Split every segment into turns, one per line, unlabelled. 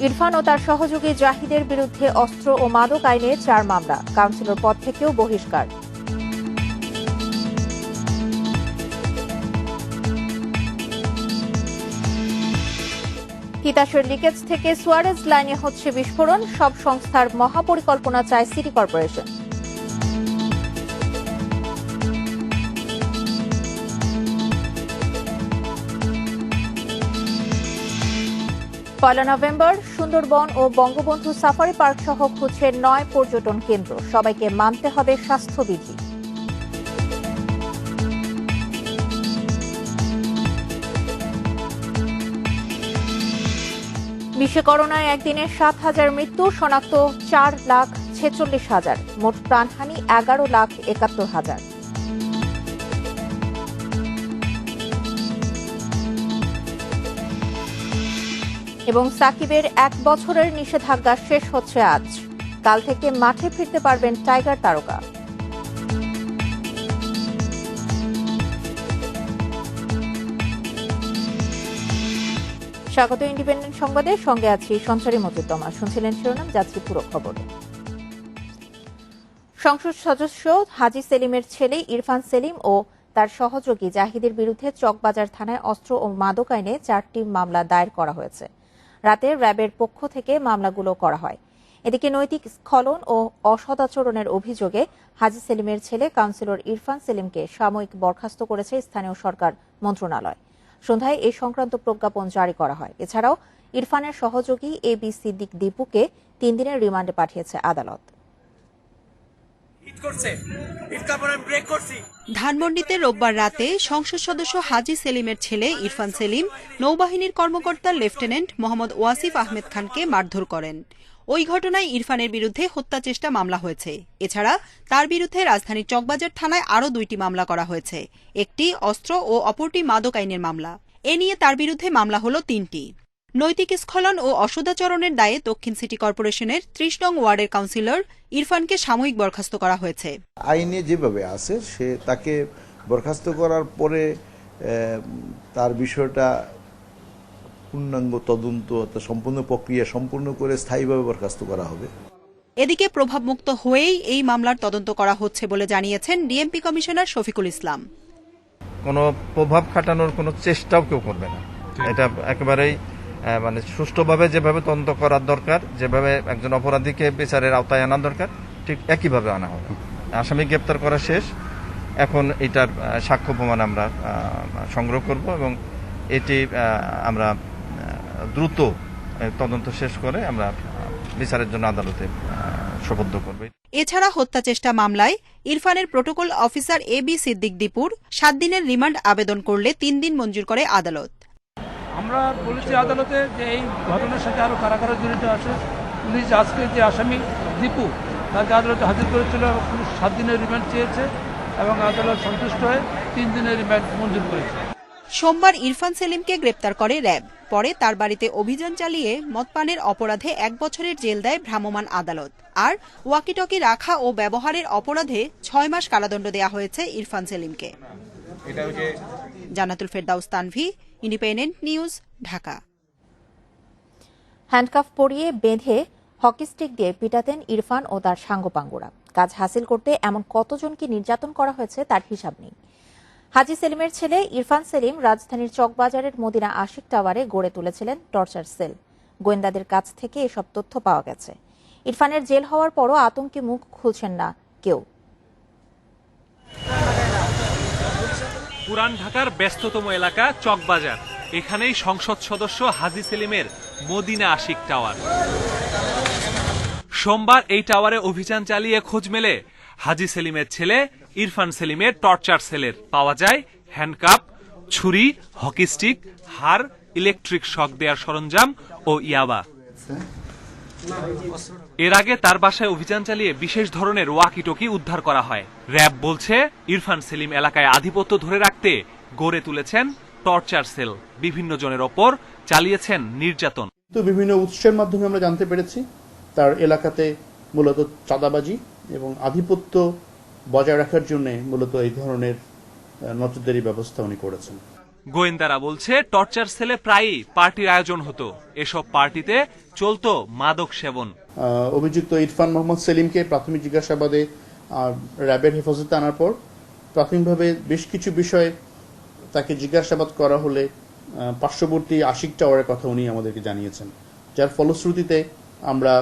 ইরফান ও তার সহযোগী জাহিদের বিরুদ্ধে অস্ত্র ও মাদক আইনে 4 মামলা, কাউন্সিলর পদ থেকেও বহিষ্কার। তিতাসের লিকেজ থেকে সুয়ারেজ লাইনে হচ্ছে বিস্ফোরণ, সব সংস্থার মহাপরিকল্পনা চায় সিটি কর্পোরেশন। পয়লা নভেম্বর সুন্দরবন ও বঙ্গবন্ধু সাফারি পার্ক সহ খুঁজছে 9 পর্যটন কেন্দ্র, সবাইকে মানতে হবে স্বাস্থ্যবিধি। বিশ্বে করোনায় একদিনে 7,000 মৃত্যু, শনাক্ত 4,46,000, মোট প্রাণহানি 11,71,000। এবং সাকিবের 1 বছরের নিষেধাজ্ঞা শেষ হচ্ছে আজ, কাল থেকে মাঠে ফিরতে পারবেন টাইগার তারকা। স্বাগত ইন্ডিপেন্ডেন্ট সংবাদে, সঙ্গে আছি সঞ্চারী মজুদ্দমা। শুনছিলেন শিরোনাম, যাচ্ছি পুরো খবরে। সংসদ সদস্য হাজী সেলিমের ছেলে ইরফান সেলিম ও তার সহযোগী জাহিদের বিরুদ্ধে চকবাজার থানায় অস্ত্র ও মাদক আইনে 4টি মামলা দায়ের করা হয়েছে। রাতে র্যাবের পক্ষ থেকে মামলাগুলো করা হয়। এদিকে নৈতিক স্খলন ও অসদাচরণের অভিযোগে হাজী সেলিমের ছেলে কাউন্সিলর ইরফান সেলিমকে সাময়িক বরখাস্ত করেছে স্থানীয় সরকার মন্ত্রণালয়। সন্ধ্যায় এই সংক্রান্ত প্রজ্ঞাপন জারি করা হয়। এছাড়াও ইরফানের সহযোগী এবি সিদ্দিক দীপুকে 3 দিনের রিমান্ডে পাঠিয়েছে আদালত।
ধানমন্ডিতে রোববার রাতে সংসদ সদস্য হাজী সেলিমের ছেলে ইরফান সেলিম নৌবাহিনীর কর্মকর্তা লেফটেন্যান্ট মোহাম্মদ ওয়াসিফ আহমেদ খানকে মারধর করেন। ওই ঘটনায় ইরফানের বিরুদ্ধে হত্যা চেষ্টা মামলা হয়েছে। এছাড়া তার বিরুদ্ধে রাজধানীর চকবাজার থানায় আরও 2টি মামলা করা হয়েছে, একটি অস্ত্র ও অপরটি মাদক আইনের মামলা। এ নিয়ে তার বিরুদ্ধে মামলা হল 3টি। নৈতিক স্খলন ও অসদাচরণের দায়ে দক্ষিণ সিটি কর্পোরেশনের 30 নং ওয়ার্ডের কাউন্সিলর ইরফানকে সাময়িক বরখাস্ত করা হয়েছে।
আইনে যেভাবে আছে সে তাকে বরখাস্ত করার পরে তার বিষয়টা পূর্ণাঙ্গ তদন্ত, সম্পূর্ণ প্রক্রিয়া সম্পূর্ণ করে স্থায়ীভাবে বরখাস্ত করা হবে।
এদিকে প্রভাবমুক্ত হয়েই এই মামলার তদন্ত করা হচ্ছে বলে জানিয়েছেন ডিএমপি কমিশনার শফিকুল ইসলাম।
কোনো প্রভাব খাটানোর কোনো চেষ্টাও কেউ করবে না। এটা একেবারেই সুষ্ঠুভাবে যেভাবে তদন্ত করার দরকার, যেভাবে একজন অপরাধীকে বিচারের আওতায় আনা দরকার, ঠিক একইভাবে আনা হবে। আসামি গ্রেপ্তার করা শেষ, এখন এটার সাক্ষ্য প্রমাণ আমরা সংগ্রহ করব এবং এটি আমরা দ্রুত তদন্ত শেষ করে আমরা বিচারের জন্য আদালতে সোপর্দ করব।
এছাড়া হত্যা চেষ্টা মামলায় ইরফানের প্রোটোকল অফিসার এবি সিদ্দিক দীপুর 7 দিনের রিমান্ড আবেদন করলে 3 দিন মঞ্জুর করে আদালত।
আমরা বলেছি আদালতে যে এই ঘটনার সাথে আরো কারা কারা জড়িত আছে। পুলিশ আজকে যে আসামি দীপু তাকে আদালতে হাজির করেছিল এবং পুলিশ 7 দিনের রিমান্ড চেয়েছে এবং আদালত সন্তুষ্ট হয়ে 3 দিনের রিমান্ড মঞ্জুর করেছে।
সোমবার ইরফান সেলিমকে গ্রেপ্তার করে র্যাব। পরে তার বাড়িতে অভিযান চালিয়ে মদপানের অপরাধে 1 বছরের জেল দেয় ভ্রাম্যমাণ আদালত। আর ওয়াকিটকি রাখা ও ব্যবহারের অপরাধে 6 মাস কারাদণ্ড দেওয়া হয়েছে ইরফান সেলিমকে। জান্নাতুল ফেরদাউস Tanvi, independent news, Dhaka.
Handcuff পরিয়ে বেঁধে হকি স্টিক দিয়ে পিটাতেন ইরফান ও তার সাঙ্গপাঙ্গরা। কাজ হাসিল করতে এমন কতজনকে নির্যাতন করা হয়েছে তার হিসাব নেই। হাজী সেলিমের ছেলে ইরফান সেলিম রাজধানীর চকবাজারের মদিনা আশিক টাওয়ারে গড়ে তুলেছিলেন টর্চার সেল। গোয়েন্দাদের কাছ থেকে এসব তথ্য পাওয়া গেছে। ইরফানের জেল হওয়ার পরও আতঙ্কে মুখ খুলছেন না কেউ।
পুরান ঢাকার ব্যস্ততম এলাকা চকবাজার, এখানেই সংসদ সদস্য হাজী সেলিমের মদিনা আশিক টাওয়ার। সোমবার এই টাওয়ারে অভিযান চালিয়ে খোঁজ মেলে হাজী সেলিমের ছেলে ইরফান সেলিমের টর্চার সেলের। পাওয়া যায় হ্যান্ডকাপ, ছুরি, হকি স্টিক, হার, ইলেকট্রিক শক দেওয়ার সরঞ্জাম ও ইয়াবা। এর আগে তার বাসায় অভিযান চালিয়ে বিশেষ ধরনের ওয়াকিটকি উদ্ধার করা হয়। র্যাব বলছে ইরফান সেলিম এলাকায় আধিপত্য ধরে রাখতে গড়ে তুলেছেন টর্চার সেল, বিভিন্ন জনের ওপর চালিয়েছেন নির্যাতন।
বিভিন্ন উৎসের মাধ্যমে আমরা জানতে পেরেছি তার এলাকাতে মূলত চাঁদাবাজি এবং আধিপত্য বজায় রাখার জন্য মূলত এই ধরনের নজরদারি ব্যবস্থা উনি করেছেন।
গোয়েন্দারা বলছে টর্চার সেলে প্রায়ই পার্টির আয়োজন হতো। এসব পার্টিতে চলতো মাদক সেবন।
অভিযুক্ত ইরফান মোহাম্মদ সেলিমকে প্রাথমিক জিজ্ঞাসাবাদে র্যাবের হেফাজতে আনার পর প্রাথমিকভাবে বেশ কিছু বিষয়ে তাকে জিজ্ঞাসাবাদ করা হলে পার্শ্ববর্তী আশিক টাওয়ারের কথা উনি আমাদেরকে জানিয়েছেন, যার ফলশ্রুতিতে আমরা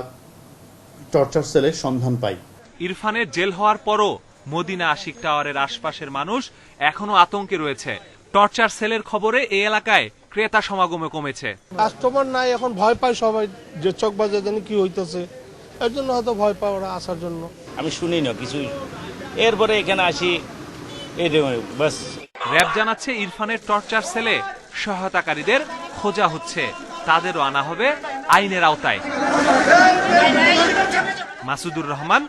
টর্চার সেলের সন্ধান পাই।
ইরফানের জেল হওয়ার পরও মদিনা আশিক টাওয়ারের আশপাশের মানুষ এখনো আতঙ্কে রয়েছে। টর্চার সেলের খবরে এই এলাকায় ক্রেতা সমাগমে কমেছে।
কাস্টমার নাই, এখন ভয় পায় সবাই যে চকবাজার জানি কি হইতেছে, এর জন্য হয়তো ভয় পায় ওরা আসার জন্য।
আমি শুনি না কিছুই, এরপরে এখানে আসি এই বাস।
র্যাব জানাচ্ছে ইরফানের টর্চার সেলে সহায়তাকারীদের খোঁজা হচ্ছে, তাদেরও আনা হবে আইনের আওতায়। Masudur Rahman,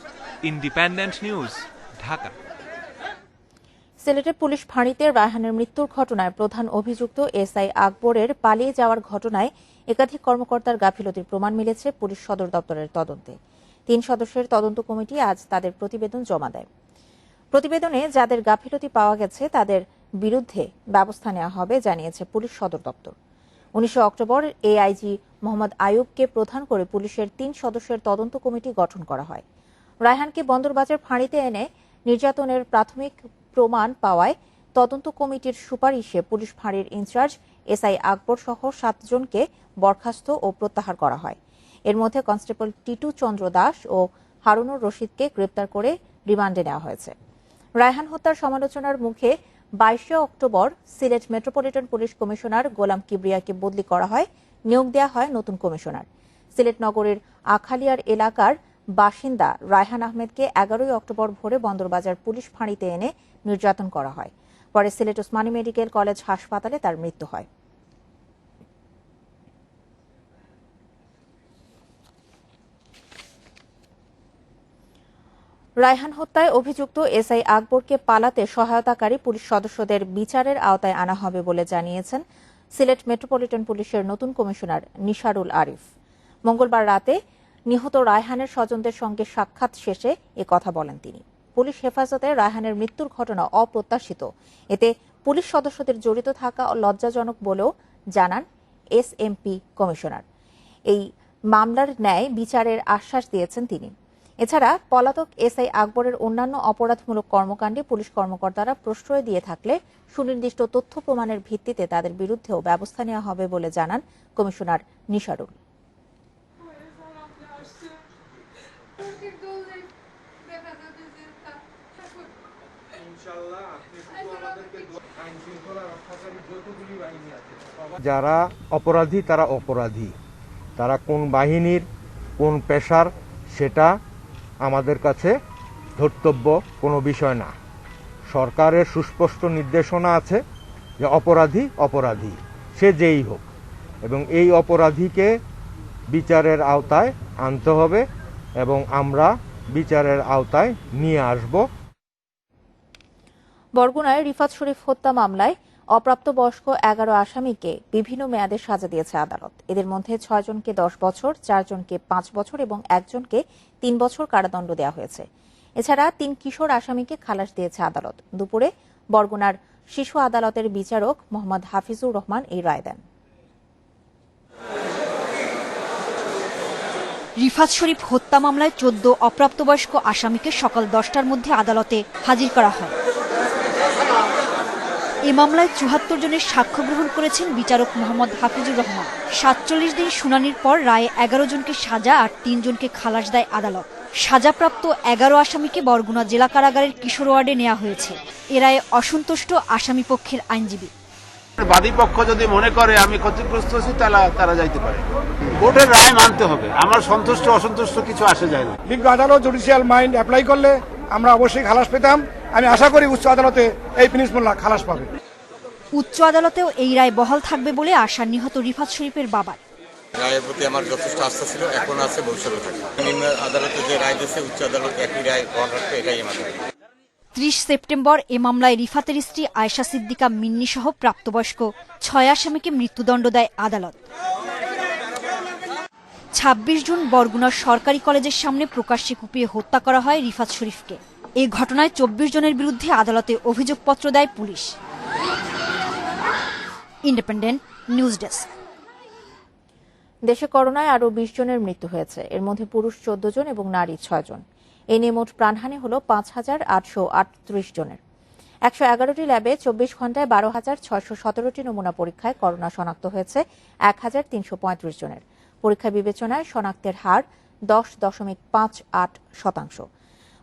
independent news, Dhaka.
সিলেটের পুলিশ ফাঁড়িতে রায়হানের মৃত্যুর ঘটনায় প্রধান অভিযুক্ত এসআই আকবরের পালিয়ে যাওয়ার ঘটনায় একাধিক কর্মকর্তার গাফিলতির প্রমাণ মিলেছে পুলিশ সদর দপ্তরের তদন্তে। 3 সদস্যের তদন্ত কমিটি আজ তাদের প্রতিবেদন জমা দেয়। প্রতিবেদনে যাদের গাফিলতি পাওয়া গেছে তাদের বিরুদ্ধে ব্যবস্থা নেওয়া হবে জানিয়েছে পুলিশ সদর দপ্তর। 19 অক্টোবর এআইজি মোহাম্মদ আয়ুবকে প্রধান করে পুলিশের 3 সদস্যের তদন্ত কমিটি গঠন করা হয়। রায়হানকে বন্দরবাজার ফাঁড়িতে এনে নির্যাতনের প্রাথমিক প্রমাণ পাওয়ায় তদন্ত কমিটির সুপারিশে পুলিশ ফাঁড়ির ইনচার্জ এসআই আকবর সহ 7 জনকে বরখাস্ত ও প্রত্যাহার করা হয়। এর মধ্যে কনস্টেবল টিটু চন্দ্র দাস ও হারুনুর রশিদকে গ্রেপ্তার করে রিমান্ডে নেওয়া হয়েছে। রায়হান হত্যার সমালোচনার মুখে 22 October Sylhet metropolitan police commissioner Golam কিবরিয়াকে বদলি করা হয়, নিয়োগ দেওয়া হয় নতুন কমিশনার। সিলেট নগরের আখালিয়ার এলাকার বাসিন্দা রায়হান আহমেদকে 11 অক্টোবর ভোরে বন্দরবাজার পুলিশ ফাঁড়িতে এনে নির্যাতন করা হয়। পরে সিলেট ওসমানী মেডিকেল কলেজ হাসপাতালে তার মৃত্যু হয়। রায়হান হত্যায় অভিযুক্ত এসআই আকবরকে পালাতে সহায়তাকারী পুলিশ সদস্যদের বিচারের আওতায় আনা হবে বলে জানিয়েছেন সিলেট মেট্রোপলিটন পুলিশের নতুন কমিশনার নিশারুল আরিফ। মঙ্গলবার রাতে নিহত রায়হানের স্বজনদের সঙ্গে সাক্ষাৎ শেষে কথা বলেন তিনি। পুলিশ হেফাজতে রায়হানের মৃত্যুর ঘটনা অপ্রত্যাশিত, এতে পুলিশ সদস্যদের জড়িত থাকা লজ্জাজনক বলেও জানান এসএমপি কমিশনার। এই মামলার ন্যায় বিচারের আশ্বাস দিয়েছেন তিনি। এছাড়া পলাতক এসআই আকবরের অন্যান্য অপরাধমূলক কর্মকাণ্ডে পুলিশ কর্মকর্তারা প্রশ্রয় দিয়ে থাকলে সুনির্দিষ্ট তথ্য প্রমাণের ভিত্তিতে তাদের বিরুদ্ধেও ব্যবস্থা নেওয়া হবে বলে জানান কমিশনার নিশারুল।
যারা অপরাধী তারা অপরাধী, তারা কোন বাহিনীর কোন পেশার সেটা আমাদের কাছে ধর্তব্য কোনো বিষয় না। সরকারের সুস্পষ্ট নির্দেশনা আছে যে অপরাধী অপরাধী, সে যেই হোক, এবং এই অপরাধীকে বিচারের আওতায় আনতে হবে এবং আমরা বিচারের আওতায় নিয়ে আসব।
বরগুনায় রিফাত শরীফ হত্যা মামলায় অপ্রাপ্তবয়স্ক 11 আসামিকে বিভিন্ন মেয়াদে সাজা দিয়েছে আদালত। এদের মধ্যে 6 জনকে 10 বছর, 4 জনকে 5 বছর এবং 1 জনকে 3 বছর কারাদণ্ড দেওয়া হয়েছে। এছাড়া 3 কিশোর আসামিকে খালাস দিয়েছে আদালত। দুপুরে বরগুনার শিশু আদালতের বিচারক মোহাম্মদ হাফিজুর রহমান এই রায় দেন।
রিফাত শরীফ হত্যা মামলায় 14 অপ্রাপ্তবয়স্ক আসামিকে সকাল 10টার মধ্যে আদালতে হাজির করা হয়। এ মামলায় 74 জনের সাক্ষ্য গ্রহণ করেছেন বিচারক মোহাম্মদ হাফিজুর রহমান। 47 দিন শুনানির পর রায়ে 11 জনকে সাজা আর 3 জনকে খালাস দেয় আদালত। সাজাপ্রাপ্ত 11 আসামিকে বরগুনা জেলা কারাগারের কিশোর ওয়ার্ডে নেওয়া হয়েছে। এ রায়ে অসন্তুষ্ট আসামি পক্ষের আইনজীবী।
বাদী পক্ষ যদি মনে করে আমি ক্ষতিগ্রস্ত হচ্ছি তারা যাইতে পারে, কোর্টের রায় মানতে হবে। আমার সন্তুষ্ট অসন্তুষ্ট কিছু আসে যায় না।
বিজ্ঞ আদালত জুডিশিয়াল মাইন্ড অ্যাপ্লাই করলে আমরা অবশ্যই খালাস পেতাম। আমি আশা করি উচ্চ আদালতে এই প্রিন্স মোল্লা খালাস পাবে।
উচ্চ আদালতেও এই রায় বহাল থাকবে বলে আশা নিহত রিফাত শরীফের বাবার।
রায়ের প্রতি আমার যথেষ্ট আস্থা ছিল, এখন আছে, ভবিষ্যতে থাকবে। নিম্ন আদালতে যে রায় দিয়েছে উচ্চ আদালত একই রায় বহাল রাখবে, এটাই আমাদের।
30 সেপ্টেম্বর এ মামলায় রিফাতের স্ত্রী আয়েশা সিদ্দিকা মিন্নি সহ প্রাপ্তবয়স্ক 6 আসামিকে মৃত্যুদণ্ড দেয় আদালত। 26 জুন বরগুনার সরকারি কলেজের সামনে প্রকাশ্যে কুপিয়ে হত্যা করা হয় রিফাত শরীফকে। এই ঘটনায় 24 জনের বিরুদ্ধে আদালতে অভিযোগপত্র দেয় পুলিশ। Independent news desk.
দেশে করোনায় আরও 20 জনের মৃত্যু হয়েছে, এর মধ্যে পুরুষ 14 জন এবং নারী 6 জন। এ নিয়ে মোট প্রাণহানি হল 5,838 জনের। 111টি ল্যাবে 24 ঘন্টায় 12,617টি নমুনা পরীক্ষায় করোনা শনাক্ত হয়েছে 1,335 জনের। পরীক্ষা বিবেচনায় শনাক্তের হার 10.58%।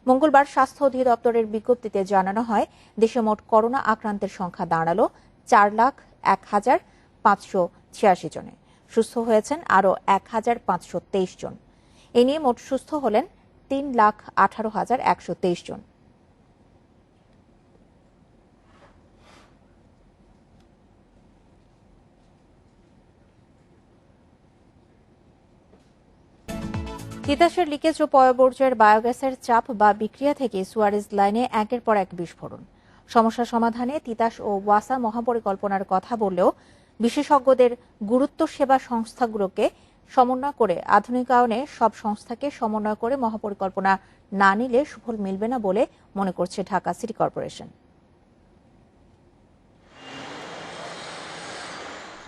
মঙ্গলবার স্বাস্থ্য অধিদপ্তরের বিজ্ঞপ্তিতে জানানো হয়, দেশে মোট করোনা আক্রান্তের সংখ্যা দাঁড়াল 4,01,586 জনে। সুস্থ হয়েছেন আরও 1,523 জন। এ নিয়ে মোট সুস্থ হলেন 3,18,123 জন। তিতাসের লিকেজ ও পয়ঃবর্জ্যের বায়োগ্যাসের চাপ বা বিক্রিয়া থেকে সুয়ারেজ লাইনে একের পর এক বিস্ফোরণ। সমস্যা সমাধানে তিতাস ও ওয়াসা মহাপরিকল্পনার কথা বললেও বিশেষজ্ঞদের গুরুত্ব সেবা সংস্থাগুলোকে সমন্বয় করে আধুনিকায়নে সব সংস্থাকে সমন্বয় করে মহাপরিকল্পনা না নিলে সুফল মিলবে না বলে মনে করছে ঢাকা সিটি কর্পোরেশন।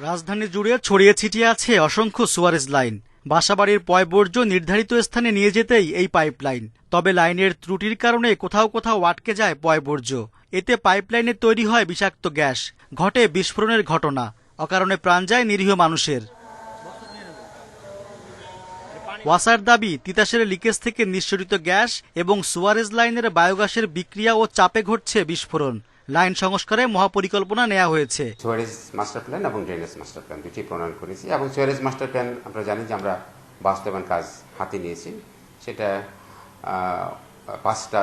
রাজধানী জুড়ে ছড়িয়ে ছিটিয়ে আছে অসংখ্য সুয়ারেজ লাইন। বাসাবাড়ির পয়ঃবর্জ্য নির্ধারিত স্থানে নিয়ে যেতেই এই পাইপলাইন। তবে লাইনের ত্রুটির কারণে কোথাও কোথাও আটকে যায় পয়ঃবর্জ্য। এতে পাইপলাইনে তৈরি হয় বিষাক্ত গ্যাস, ঘটে বিস্ফোরণের ঘটনা, অকারণে প্রাণ যায় নিরীহ মানুষের। ওয়াসার দাবি, তিতাসের লিকেজ থেকে নিঃসরিত গ্যাস এবং সুয়ারেজ লাইনের বায়োগ্যাসের বিক্রিয়া ও চাপে ঘটছে বিস্ফোরণ। লাইন সংস্কারে মহাপরিকল্পনা নেওয়া হয়েছে।
সুয়ারেজ মাস্টার প্ল্যান এবং ড্রেনেজ মাস্টার প্ল্যান দুটি প্রণয়ন করেছি এবং সুয়ারেজ মাস্টার প্ল্যান আমরা জানি যে আমরা বাস্তবায়ন কাজ হাতে নিয়েছি। সেটা 5টা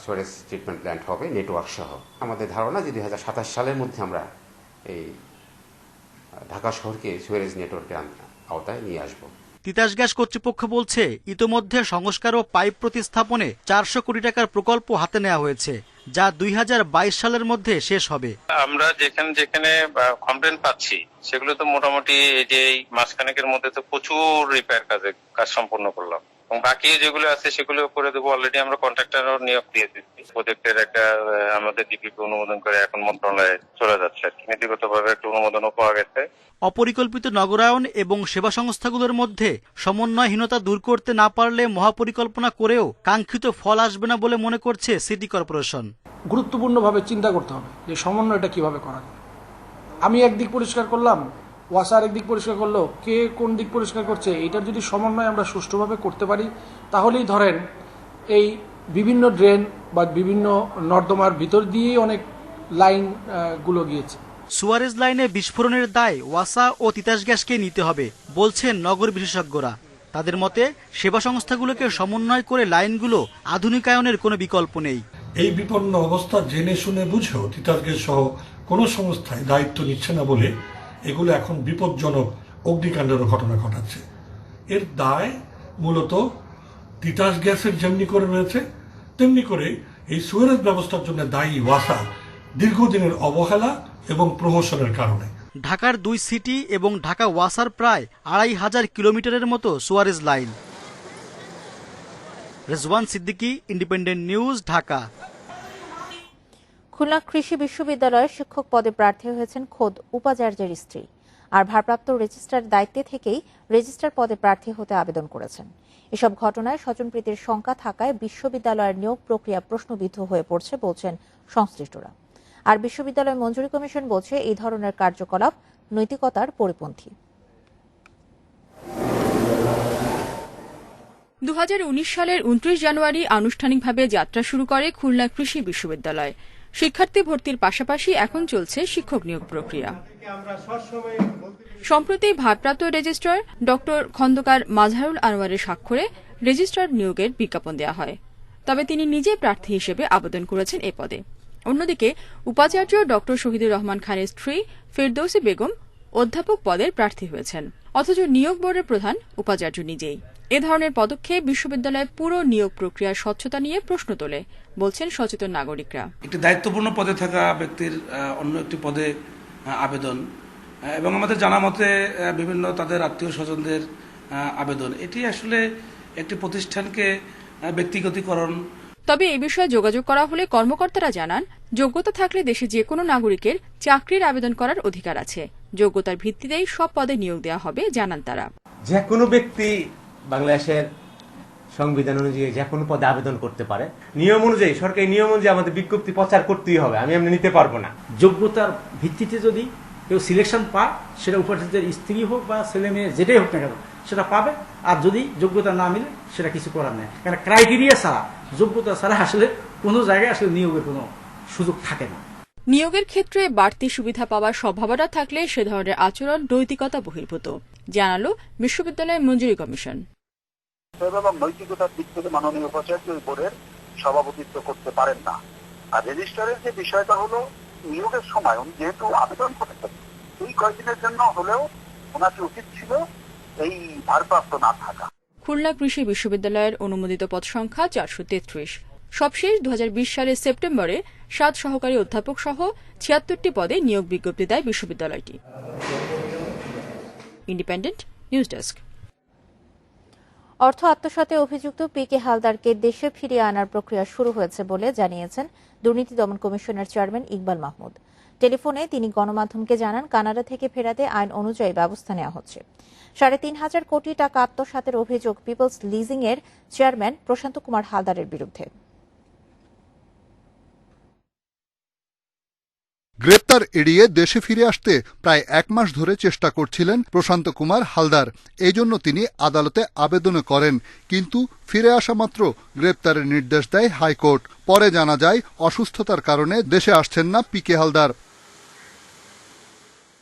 সুয়ারেজ ট্রিটমেন্ট প্ল্যান্ট হবে নেটওয়ার্ক সহ। আমাদের ধারণা যে 2027 সালের মধ্যে আমরা এই ঢাকা শহরকে সুয়ারেজ নেটওয়ার্কের আওতায় নিয়ে আসব।
তিতাস গ্যাস কর্তৃপক্ষ বলছে, ইতোমধ্যে সংস্কার ও পাইপ প্রতিস্থাপনে 400 কোটি টাকার প্রকল্প হাতে নেওয়া হয়েছে, যা 2022 সালের মধ্যে শেষ হবে।
আমরা যেখানে কমপ্লেন পাচ্ছি সেগুলো তো মোটামুটি এই যে মাসখানেকের মধ্যে তো প্রচুর রিপেয়ার কাজ সম্পন্ন করলাম এবং বাকি যেগুলো আছে সেগুলো করে দেবো। অলরেডি আমরা কন্ট্রাক্টরও নিয়োগ দিয়ে দিচ্ছি। প্রজেক্টের একটা আমাদের ডিপিপি অনুমোদন করে এখন মন্ত্রণালয়ে চলে যাচ্ছে। নীতিগতভাবে একটা অনুমোদনও পাওয়া গেছে।
অপরিকল্পিত নগরায়ন এবং সেবা সংস্থাগুলোর মধ্যে সমন্বয়হীনতা দূর করতে না পারলে মহাপরিকল্পনা করেও কাঙ্ক্ষিত ফল আসবে না বলে মনে করছে সিটি কর্পোরেশন।
গুরুত্বপূর্ণভাবে চিন্তা করতে হবে যে সমন্বয়টা কিভাবে করা যায়। আমি একদিক পরিষ্কার করলাম, ওয়াসার একদিক পরিষ্কার করলো, কে কোন দিক পরিষ্কার করছে, এটার যদি সমন্বয় আমরা সুষ্ঠুভাবে করতে পারি, তাহলেই ধরেন এই বিভিন্ন ড্রেন বা বিভিন্ন নর্দমার ভিতর দিয়েই অনেক লাইন গুলো গিয়েছে।
সুয়ারেজ লাইনে বিস্ফোরণের দায় ওয়াসা ও তিতাস গ্যাসকে নিতে হবে বলছেন নগর বিশেষজ্ঞরা। তাদের মতে, সেবা সংস্থাগুলোকে সমন্বয় করে লাইনগুলো আধুনিকায়নের কোনো বিকল্প নেই।
এই বিপন্ন অবস্থা জেনে শুনে বুঝেও তিতাস গ্যাস সহ কোনো সংস্থায় দায়িত্ব নিচ্ছে না বলে এগুলো এখন বিপজ্জনক অগ্নিকাণ্ডের ঘটনা ঘটাচ্ছে। এর দায় মূলত তিতাস গ্যাসের যেমনি করে রয়েছে, তেমনি করে এই সুয়ারেজ ব্যবস্থার জন্য দায়ী ওয়াসা দীর্ঘদিনের অবহেলা এবং প্রহসনের কারণে।
ঢাকার 2 সিটি এবং ঢাকা ওয়াসার প্রায় 2,500 কিলোমিটারের মতো Suarez line. Rezwan Siddiqui, independent news, Dhaka.
Khulna কৃষি বিশ্ববিদ্যালয়ের শিক্ষক পদে প্রার্থী হয়েছেন খোদ উপাচার্যের স্ত্রী, আর ভারপ্রাপ্ত রেজিস্ট্রার দায়িত্বে থেকেই রেজিস্ট্রার পদে প্রার্থী হতে আবেদন করেছেন। এসব ঘটনায় স্বজনপ্রীতির শঙ্কা থাকায় বিশ্ববিদ্যালয়ের নিয়োগ প্রক্রিয়া প্রশ্নবিদ্ধ হয়ে পড়ছে বলছেন সংশ্লিষ্টরা। আর বিশ্ববিদ্যালয় মঞ্জুরি কমিশন বলছে, এই ধরনের কার্যকলাপ নৈতিকতার পরিপন্থী।
2019 সালের 29 জানুয়ারি আনুষ্ঠানিকভাবে যাত্রা শুরু করে খুলনা কৃষি বিশ্ববিদ্যালয়। শিক্ষার্থী ভর্তির পাশাপাশি এখন চলছে শিক্ষক নিয়োগ প্রক্রিয়া। সম্প্রতি ভারপ্রাপ্ত রেজিস্ট্রার ডক্টর খন্দকার মাজহারুল আনোয়ারের স্বাক্ষরে রেজিস্ট্রার নিয়োগের বিজ্ঞাপন দেওয়া হয়। তবে তিনি নিজে প্রার্থী হিসেবে আবেদন করেছেন এ পদে। অন্যদিকে উপাচার্য ডক্টর শহীদুর রহমান খানের স্ত্রী ফেরদৌসী বেগম অধ্যাপক পদের প্রার্থী হয়েছেন, অথচ নিয়োগ বোর্ডের প্রধান উপাচার্য নিজেই। এ ধরনের পদক্ষেপ বিশ্ববিদ্যালয়ের পুরো নিয়োগ প্রক্রিয়ার স্বচ্ছতা নিয়ে প্রশ্ন তোলে বলছেন সচেতন নাগরিকরা।
একটি দায়িত্বপূর্ণ পদে থাকা ব্যক্তির অন্য একটি পদে আবেদন এবং আমাদের জানা মতে বিভিন্ন তাদের আত্মীয় স্বজনদের আবেদন, এটি আসলে একটি প্রতিষ্ঠানকে ব্যক্তিগতীকরণ।
তবে এ বিষয়ে যোগাযোগ করা হলে কর্মকর্তারা জানান, যোগ্যতা থাকলে দেশে যে কোনো নাগরিকের চাকরির আবেদন করার অধিকার আছে। যোগ্যতার ভিত্তিতেই সব পদে নিয়োগ দেওয়া হবে জানান তারা।
যে কোনো ব্যক্তি বাংলাদেশের সংবিধান অনুযায়ী যে কোনো পদে আবেদন করতে পারে। নিয়ম অনুযায়ী, সরকারি নিয়ম অনুযায়ী আমাদের বিজ্ঞপ্তি প্রচার করতেই হবে, আমি এমনি নিতে পারবো না।
যোগ্যতার ভিত্তিতে যদি কেউ সিলেকশন পায়, সেটা উপস্থিতের স্ত্রী হোক বা ছেলে মেয়ে যেটাই হোক না কেন সেটা পাবে। আর যদি যোগ্যতা না মিলে সেটা কিছু করার নেই, কারণ ক্রাইটেরিয়া ছাড়া, যোগ্যতা ছাড়া আসলে কোনো জায়গায় আসলে নিয়োগের কোনো সুযোগ থাকে না।
নিয়োগের ক্ষেত্রে বাড়তি সুবিধা পাওয়ার সম্ভাবনা থাকলে সে ধরনের আচরণ নৈতিকতা বহির্ভূত, জানালো বিশ্ববিদ্যালয় মঞ্জুরি কমিশন।
এবং নৈতিকতার দিক থেকে মাননীয় উপাচার্য ওই বোর্ডের সভাপতিত্ব করতে পারেন না। আর রেজিস্ট্রারের যে বিষয়টা হলো, নিয়োগের সময় উনি যেহেতু আবেদন করেছেন, এই কয়েকদিনের জন্য হলেও ওনাকে উচিত ছিল এই ভারপ্রাপ্ত না থাকা।
খুলনা কৃষি বিশ্ববিদ্যালয়ের অনুমোদিত পদ সংখ্যা 433। সবশেষ 2020 সালের সেপ্টেম্বরে 7 সহকারী অধ্যাপক সহ 76টি পদে নিয়োগ বিজ্ঞপ্তি দেয় বিশ্ববিদ্যালয়টি। Independent news desk.
অর্থ আত্মসাতে অভিযুক্ত পিকে হালদারকে দেশে ফিরিয়ে আনার প্রক্রিয়া শুরু হয়েছে বলে জানিয়েছেন দুর্নীতি দমন কমিশনের চেয়ারম্যান ইকবাল মাহমুদ। টেলিফোনে তিনি গণমাধ্যমকে জানান, কানাডা থেকে ফেরাতে আইন অনুযায়ী ব্যবস্থা নেওয়া হচ্ছে। 3.5 কোটি টাকা আত্মসাতের অভিযোগ পিপলস লিজিং এর চেয়ারম্যান প্রশান্ত কুমার হালদারের বিরুদ্ধে।
গ্রেপ্তার এড়িয়ে দেশে ফিরে আসতে প্রায় 1 মাস ধরে চেষ্টা করছিলেন প্রশান্ত কুমার হালদার। এই জন্য তিনি আদালতে আবেদন করেন, কিন্তু ফিরে আসা মাত্র গ্রেপ্তারের নির্দেশ দেয় হাইকোর্ট। পরে জানা যায় অসুস্থতার কারণে দেশে আসছেন না পিকে হালদার।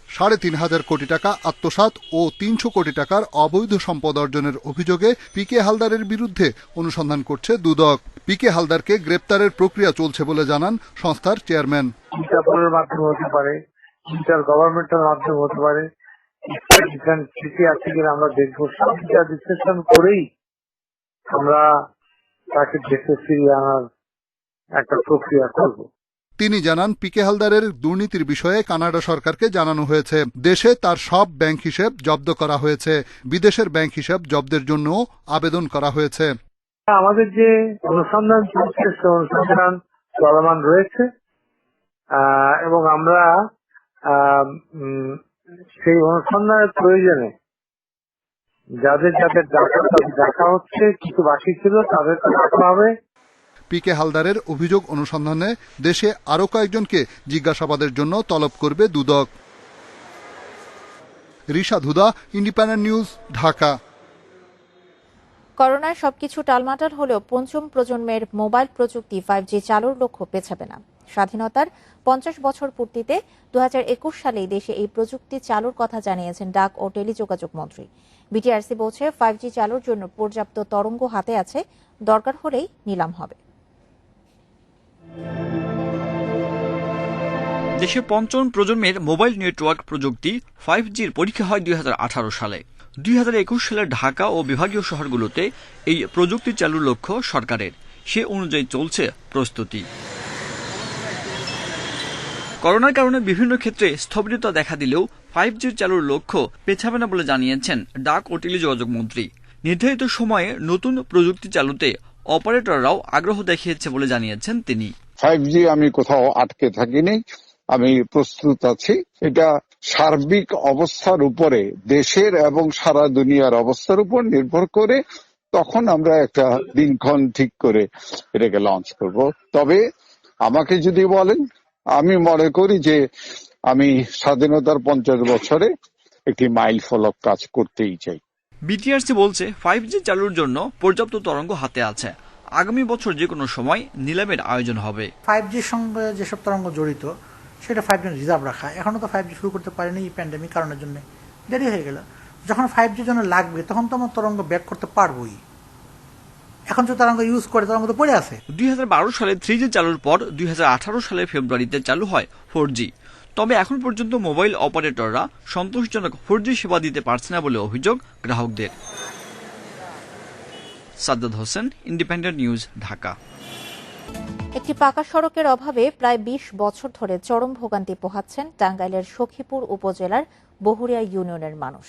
3.5 কোটি টাকা আত্মসাৎ ও 300 কোটি টাকার অবৈধ সম্পদ অর্জনের অভিযোগে পিকে হালদারের বিরুদ্ধে অনুসন্ধান করছে দুদক। পিকে হালদারকে গ্রেপ্তারের প্রক্রিয়া চলছে বলে জানান সংস্থার চেয়ারম্যান।
ইন্টারপোলের মাধ্যমে হতে পারে, ইন্টার গভর্নমেন্টের মাধ্যমে হতে পারে, আছে কিনা আমরা দেখবো। সবটা বিশ্লেষণ করেই আমরা তাকে দেশে ফিরিয়ে আনার একটা প্রক্রিয়া করব।
তিনি জানান, পিকে হালদারের দুর্নীতির বিষয়ে কানাডা সরকারকে জানানো হয়েছে। দেশে তার সব ব্যাংক হিসেব জব্দ করা হয়েছে। বিদেশের ব্যাংক হিসাব জব্দের জন্য আবেদন করা হয়েছে।
আমাদের যে অনুসন্ধান চলছে, সে অনুসন্ধান চলমান রয়েছে এবং আমরা সেই অনুসন্ধানের প্রয়োজনে যাদের যাদের ডাকা হচ্ছে, কিছু বাকি ছিল তাদেরকে ডাকা হবে।
পিকে হালদারের অভিযোগ অনুসন্ধানে দেশে আরও কয়েকজনকে জিজ্ঞাসাবাদের জন্য তলব করবে দুদক। রিশাদ হুদা, ইন্ডিপেন্ডেন্ট নিউজ, ঢাকা।
করোনায় সবকিছু টালমাটাল হলেও পঞ্চম প্রজন্মের মোবাইল প্রযুক্তি 5G চালুর লক্ষ্য পেছাবে না। স্বাধীনতার 50 বছর পূর্তিতে 2021 সালেই দেশে এই প্রযুক্তি চালুর কথা জানিয়েছেন ডাক ও টেলিযোগাযোগ মন্ত্রী। বিটিআরসি বলছে, 5G চালুর জন্য পর্যাপ্ত তরঙ্গ হাতে আছে, দরকার হলেই নিলাম হবে।
দেশে পঞ্চম প্রজন্মের মোবাইল নেটওয়ার্ক প্রযুক্তি 5Gর পরীক্ষা হয় 2018 সালে। 2021 সালে ঢাকা ও বিভাগীয় শহরগুলোতে এই প্রযুক্তি চালুর লক্ষ্য সরকারের। সে অনুযায়ী চলছে প্রস্তুতি। করোনার কারণে বিভিন্ন ক্ষেত্রে স্থবিরতা দেখা দিলেও 5G চালুর লক্ষ্য পেছাবে না বলে জানিয়েছেন ডাক ও টেলিযোগাযোগ মন্ত্রী। নির্ধারিত সময়ে নতুন প্রযুক্তি চালুতে অপারেটররাও আগ্রহ দেখিয়েছে বলে জানিয়েছেন তিনি।
5G আমি কোথাও আটকে থাকিনি, আমি প্রস্তুত আছি। এটা সার্বিক অবস্থার উপরে, দেশের এবং সারা দুনিয়ার অবস্থার উপর নির্ভর করে তখন আমরা একটা দিনক্ষণ ঠিক করে এটাকে লঞ্চ করব। তবে আমাকে যদি বলেন, আমি মনে করি যে আমি স্বাধীনতার 50 বছরে একটি মাইল ফলক কাজ করতেই চাই।
বিটিআরসি বলছে 5G চালুর জন্য পর্যাপ্ত তরঙ্গ হাতে আছে। আগামী বছর যে কোনো সময় নিলামের আয়োজন হবে।
5Gর সঙ্গে যেসব তরঙ্গ জড়িত সেটা 5G রিজার্ভ রাখা। এখনো তো 5G শুরু করতে পারেনি এই প্যান্ডেমিক কারণের জন্য, দেরি হয়ে গেল। যখন 5Gর জন্য লাগবে তখন তো আমার তরঙ্গ ব্যাক করতে পারবোই। এখন যে তরঙ্গ ইউজ করে তরঙ্গ তো পড়ে আছে।
2012 সালে 3G চালুর পর 2018 সালের ফেব্রুয়ারিতে চালু হয় 4G। তবে এখন পর্যন্ত মোবাইল অপারেটররা সন্তোষজনক 4G সেবা দিতে পারছে না বলে অভিযোগ গ্রাহকদের। Sajjad Hossain, independent news, Dhaka.
একটি পাকা সড়কের অভাবে প্রায় 20 বছর ধরে চরম ভোগান্তি পোহাচ্ছেন টাঙ্গাইলের সখীপুর উপজেলার বহুরিয়া ইউনিয়নের মানুষ।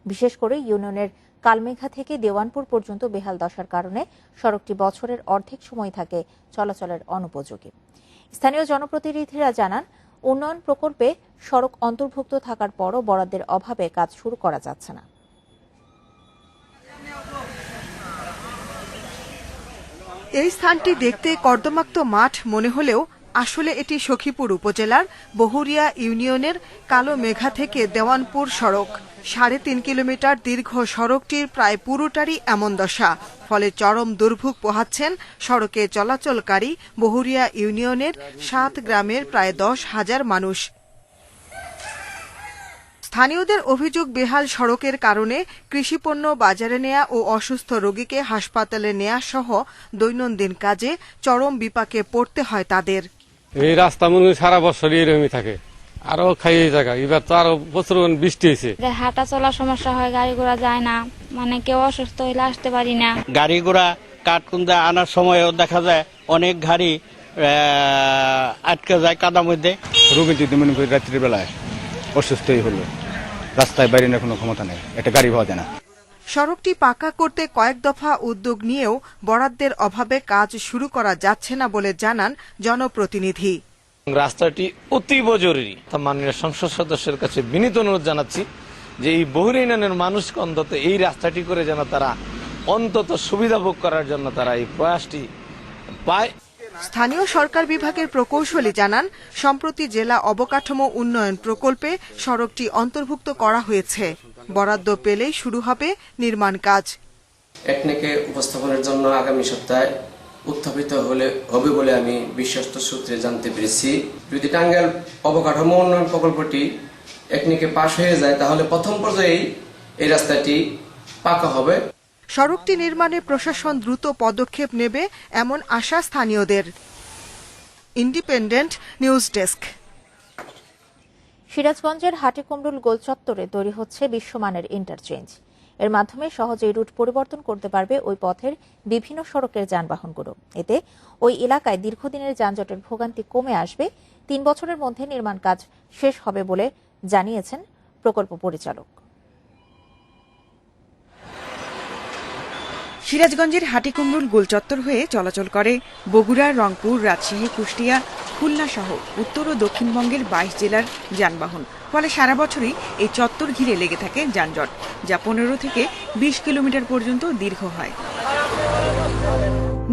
বিশেষ করে ইউনিয়নের কালমেঘা থেকে দেওয়ানপুর পর্যন্ত বেহাল দশার কারণে সড়কটি বছরের অর্ধেক সময় থাকে চলাচলের অনুপযোগী। স্থানীয় জনপ্রতিনিধিরা জানান, উন্নয়ন প্রকল্পে সড়ক অন্তর্ভুক্ত থাকার পরও বরাদ্দের অভাবে কাজ শুরু করা যাচ্ছে না।
এই স্থানটি দেখতে কর্দমাক্ত মাঠ মনে হলেও আসলে এটি সখীপুর উপজেলার বহুরিয়া ইউনিয়নের কালো মেঘা থেকে দেওয়ানপুর সড়ক। 3.5 কিলোমিটার দীর্ঘ সড়কটির প্রায় পুরোটারই এমন দশা। ফলে চরম দুর্ভোগ পোহাচ্ছেন সড়কে চলাচলকারী বহুরিয়া ইউনিয়নের 7 গ্রামের প্রায় 10,000 মানুষ। স্থানীয়দের অভিযোগ, বেহাল সড়কের কারণে কৃষিপণ্য বাজারে নেয়া ও অসুস্থ রোগীকে হাসপাতালে নেয়া সহ দৈনন্দিন কাজে চরম বিপাকে পড়তে হয় তাদের।
এই রাস্তা মনে সারা বছরই এরকমই থাকে, আরো খাইয়ে জায়গা। এবার তো আরো প্রচুর বৃষ্টি হয়েছে,
হাঁটা চলার সমস্যা হয়, গাড়ি ঘোড়া যায় না, মানে কেউ অসুস্থ হইলে আসতে পারি না।
গাড়ি ঘোড়া কাঠকুন্দা আনার সময়ও দেখা যায় অনেক গাড়ি আটকে যায় কাদার মধ্যে।
রোগী যদি মনে করি রাত্রির বেলায় অসুস্থই হলো, রাস্তায় বাইরে কোনো ক্ষমতা নেই, একটা গাড়ি পাওয়া যায় না।
সড়কটি পাকা করতে কয়েক দফা উদ্যোগ নিয়েও বরাদ্দের অভাবে কাজ শুরু করা যাচ্ছে না বলে জানান জনপ্রতিনিধি।
রাস্তাটি অতীব জরুরি। মাননীয় সংসদ সদস্যের কাছে বিনীত অনুরোধ জানাচ্ছি যে এই বহুর ইউনিয়নের মানুষকে অন্তত এই রাস্তাটি করে যেন তারা অন্তত সুবিধা ভোগ করার জন্য তারা এই প্রয়াসটি পায়।
স্থানীয় সরকার বিভাগের প্রকৌশলী জানান, সম্প্রতি জেলা অবকাঠামো উন্নয়ন প্রকল্পে সড়কটি অন্তর্ভুক্ত করা হয়েছে। বরাদ্দ পেলেই শুরু হবে নির্মাণ কাজ।
একনেকে উপস্থাপনের জন্য আগামী সপ্তাহে উত্থাপিত হবে বলে আমি বিশ্বস্ত সূত্রে জানতে পেরেছি। যদি টাঙ্গাইল অবকাঠামো উন্নয়ন প্রকল্পটি একনেকে পাশ হয়ে যায় তাহলে প্রথম পর্যায়েই এই রাস্তাটি পাকা হবে।
সড়কটি নির্মাণে প্রশাসন দ্রুত পদক্ষেপ নেবে এমন আশা স্থানীয়দের। Independent news desk.
সিরাজগঞ্জের হাটিকুমরুল গোল চত্বরে তৈরি হচ্ছে বিশ্বমানের ইন্টারচেঞ্জ। এর মাধ্যমে সহজেই রুট পরিবর্তন করতে পারবে ওই পথের বিভিন্ন সড়কের যানবাহনগুলো। এতে ওই এলাকায় দীর্ঘদিনের যানজটের ভোগান্তি কমে আসবে। 3 বছরের মধ্যে নির্মাণ কাজ শেষ হবে বলে জানিয়েছেন প্রকল্প পরিচালক।
সিরাজগঞ্জের হাটিকুমরুল গোল চত্বর হয়ে চলাচল করে বগুড়া, রংপুর, রাজশাহী, কুষ্টিয়া, খুলনা সহ উত্তর ও দক্ষিণবঙ্গের 22 জেলার যানবাহন। ফলে সারা বছরই এই চত্বর ঘিরে লেগে থাকে যানজট, যা 15 থেকে 20 কিলোমিটার পর্যন্ত দীর্ঘ হয়।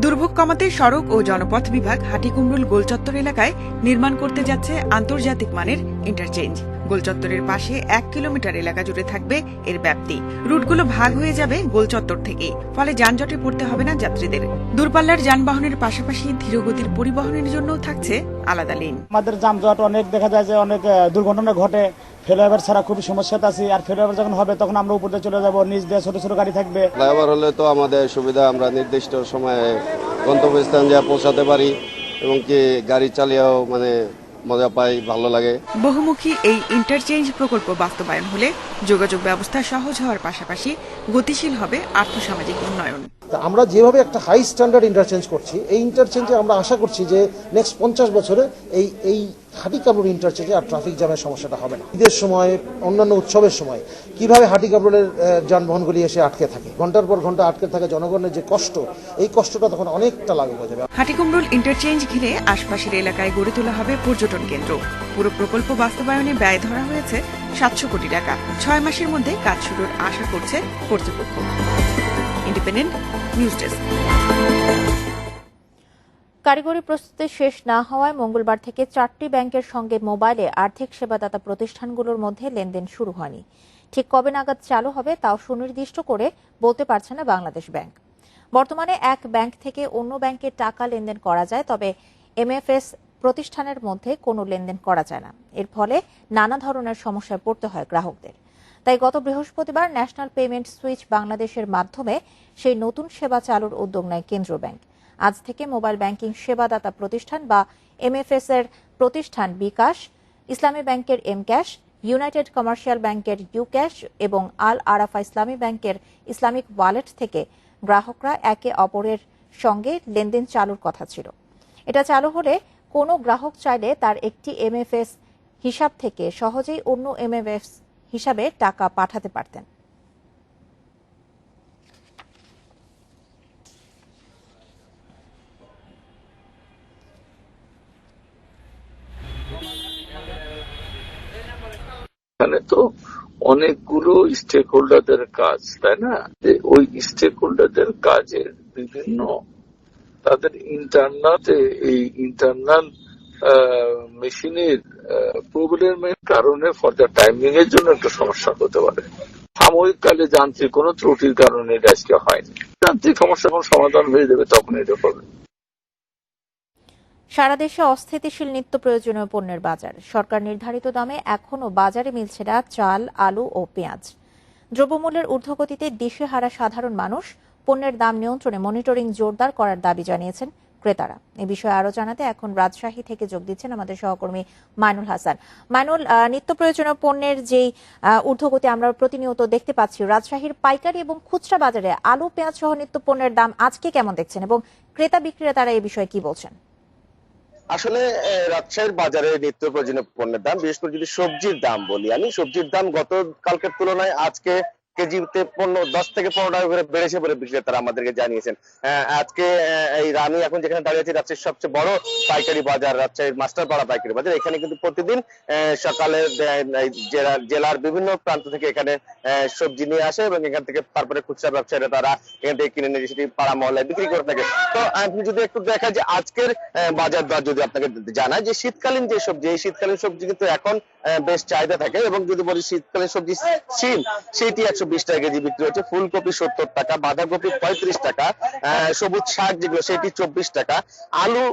দুর্ভোগ কমাতে সড়ক ও জনপথ বিভাগ হাটিকুমরুল গোল চত্বর এলাকায় নির্মাণ করতে যাচ্ছে আন্তর্জাতিক মানের ইন্টারচেঞ্জ। গোল চত্বরের পাশে 1 কিলোমিটার এলাকা জুড়ে থাকবে এর ব্যাপ্তি। রুটগুলো ভাগ হয়ে যাবে গোল চত্বর থেকে, ফলে যানজটে পড়তে হবে না যাত্রীদের। দূরপাল্লার যানবাহনের পাশাপাশি ধীরগতির পরিবহনের জন্য থাকছে আলাদা লেন।
আমাদের যানজট অনেক দেখা যায় যে অনেক দুর্ঘটনা ঘটে। ফ্লাইওভার ছাড়া খুবই সমস্যাতে আছি, আর ফ্লাইওভার যখন হবে তখন আমরা উপর দিয়ে চলে যাব, নিচ দিয়ে ছোট ছোট গাড়ি থাকবে।
ফ্লাইওভার হলে তো আমাদের সুবিধা, আমরা নির্দিষ্ট সময়ে গন্তব্যস্থান যা পৌঁছাতে পারি এবং কি গাড়ি চালিয়েও মজা পাই, ভালো লাগে।
বহুমুখী এই ইন্টারচেঞ্জ প্রকল্প বাস্তবায়ন হলে যোগাযোগ ব্যবস্থা সহজ হওয়ার পাশাপাশি গতিশীল হবে আর্থসামাজিক উন্নয়ন।
আমরা যেভাবে একটা হাই স্ট্যান্ডার্ড ইন্টারচেঞ্জ করছি, এই ইন্টারচেঞ্জে আমরা আশা করছি যে নেক্সট 50 বছরে এই হাটিকামরুল ইন্টারচেঞ্জে আর ট্রাফিক জ্যামের সমস্যাটা হবে না। ঈদের সময়, অন্যান্য উৎসবের সময় কিভাবে হাটিকামরুলের যানবাহনগুলি এসে আটকে থাকে, ঘন্টার পর ঘন্টা আটকে থাকে, জনগণের যে কষ্ট, এই কষ্টটা তখন অনেকটা লাঘব হয়ে যাবে।
হাটিকুমরুল ইন্টারচেঞ্জ ঘিরে আশপাশের এলাকায় গড়ে তোলা হবে পর্যটন কেন্দ্র। পুরো প্রকল্প বাস্তবায়নে ব্যয় ধরা হয়েছে 700 কোটি টাকা। 6 মাসের মধ্যে কাজ শুরুর আশা করছে কর্তৃপক্ষ। Independent news desk.
কারিগরি প্রস্তুতি শেষ না হওয়ায় মঙ্গলবার থেকে 4টি ব্যাংকের সঙ্গে মোবাইলে আর্থিক সেবাদাতা প্রতিষ্ঠানগুলোর মধ্যে লেনদেন শুরু হয়নি। ঠিক কবে নাগাদ চালু হবে তাও সুনির্দিষ্ট করে বলতে পারছে না বাংলাদেশ ব্যাংক। বর্তমানে এক ব্যাংক থেকে অন্য ব্যাংকে টাকা লেনদেন করা যায়, তবে এমএফএস প্রতিষ্ঠানের মধ্যে কোনো লেনদেন করা যায় না। এর ফলে নানা ধরনের সমস্যায় পড়তে হয় গ্রাহকদের। তাই গত বৃহস্পতিবার ন্যাশনাল পেমেন্ট সুইচ বাংলাদেশের মাধ্যমে সেই নতুন সেবা চালুর উদ্যোগ নেয় কেন্দ্রীয় ব্যাংক। আজ থেকে মোবাইল ব্যাংকিং সেবাদাতা প্রতিষ্ঠান বা এমএফএস এর প্রতিষ্ঠান বিকাশ, ইসলামী ব্যাংকের এমক্যাশ, ইউনাইটেড কমার্শিয়াল ব্যাংকের ইউক্যাশ এবং আল আরাফা ইসলামী ব্যাংকের ইসলামিক ওয়ালেট থেকে গ্রাহকরা একে অপরের সঙ্গে লেনদেন চালুর কথা ছিল। এটা চালু হলে কোনো গ্রাহক চাইলে তার একটি এমএফএস হিসাব থেকে সহজেই অন্য এমএফএস হিসাবে টাকা পাঠাতে পারতেন।
এখানে তো অনেকগুলো স্টেক হোল্ডারদের কাজ, তাই না? ওই স্টেক হোল্ডারদের কাজের বিভিন্ন তাদের ইন্টারনাল মেশিনের প্রবলেমের কারণে ফর্দার টাইমিং এর জন্য একটা সমস্যা হতে পারে। সাময়িক কালে যান্ত্রিক কোনো ত্রুটির কারণে এটা আজকে হয়নি। যান্ত্রিক সমস্যা যখন সমাধান হয়ে যাবে তখন এটা হবে।
সারা দেশে অস্থিতিশীল নিত্য প্রয়োজনীয় পণ্যের বাজার। সরকার নির্ধারিত দামে এখনও বাজারে মিলছে না চাল, আলু ও পেঁয়াজ। দ্রব্যমূল্যের ঊর্ধ্বগতিতে দিশেহারা সাধারণ মানুষ। পণ্যের দাম নিয়ন্ত্রণে মনিটরিং জোরদার করার দাবি জানিয়েছেন ক্রেতারা। এ বিষয়ে আরো জানাতে এখন রাজশাহী থেকে যোগ দিচ্ছেন আমাদের সহকর্মী মাইনুল হাসান। মাইনুল, নিত্য প্রয়োজনীয় পণ্যের যেই ঊর্ধ্বগতি আমরা প্রতিনিয়ত দেখতে পাচ্ছি, রাজশাহীর পাইকারি এবং খুচরা বাজারে আলু, পেঁয়াজ সহ নিত্য পণ্যের দাম আজকে কেমন দেখছেন এবং ক্রেতা বিক্রেতারা এই বিষয়ে কি বলছেন?
আসলে রাজশাহীর বাজারে নিত্য প্রয়োজনীয় পণ্যের দাম, বিশেষ করে যদি সবজির দাম বলি আমি, সবজির দাম গতকালকের তুলনায় আজকে কেজিতে 10 থেকে 15 টাকা করে বেড়েছে বলে বিক্রেতারা আমাদেরকে জানিয়েছেন। আজকে আমি এখন যেখানে দাঁড়িয়ে আছি রাজশাহীর সবচেয়ে বড় পাইকারি বাজার, রাজশাহীর মাস্টারপাড়া পাইকারি বাজার। এখানে কিন্তু প্রতিদিন সকালে জেলার বিভিন্ন প্রান্ত থেকে এখানে সবজি নিয়ে আসে এবং এখান থেকে তারপরে খুচরা ব্যবসায়ীরা তারা এখান থেকে কিনে নিয়ে সেটি পাড়া মহল্লায় বিক্রি করে থাকে। তো আপনি যদি একটু দেখা যে আজকের বাজার দর যদি আপনাকে জানায় যে শীতকালীন যে সবজি, এই শীতকালীন সবজি কিন্তু এখন বেশ চাহিদা থাকে। এবং যদি বলি শীতকালীন সবজি সিম, সেটি 120 টাকা কেজি বিক্রি হচ্ছে। ফুলকপি 70 টাকা, বাঁধাকপি 35 টাকা, সবুজ শাক যেগুলো সেটি 24 টাকা। আলু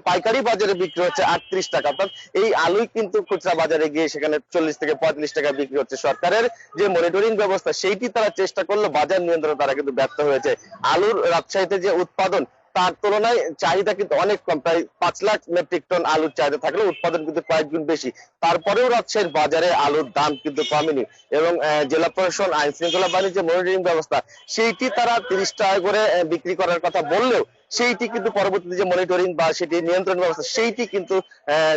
পাইকারি বাজারে বিক্রি হচ্ছে 38 টাকা। অর্থাৎ এই আলুই কিন্তু খুচরা বাজারে গিয়ে সেখানে 40 থেকে 45 টাকা বিক্রি হচ্ছে। সরকারের যে মনিটরিং ব্যবস্থা সেইটি তারা চেষ্টা করলো, বাজার নিয়ন্ত্রণে তারা কিন্তু ব্যর্থ হয়েছে। আলুর রাজশাহীতে যে উৎপাদন তার তুলনায় চাহিদা কিন্তু অনেক কম, প্রায় 5 লাখ মেট্রিক টন আলুর চাহিদা থাকলেও উৎপাদন কিন্তু কয়েক গুণ বেশি। তারপরেও রাজশাহীর বাজারে আলুর দাম কিন্তু কমেনি এবং জেলা প্রশাসন, আইন শৃঙ্খলা বাহিনীর যে মনিটরিং ব্যবস্থা সেইটি তারা 30 টাকা করে বিক্রি করার কথা বললেও সেইটি কিন্তু পরবর্তীতে যে মনিটরিং বা সেটি নিয়ন্ত্রণ ব্যবস্থা সেইটি কিন্তু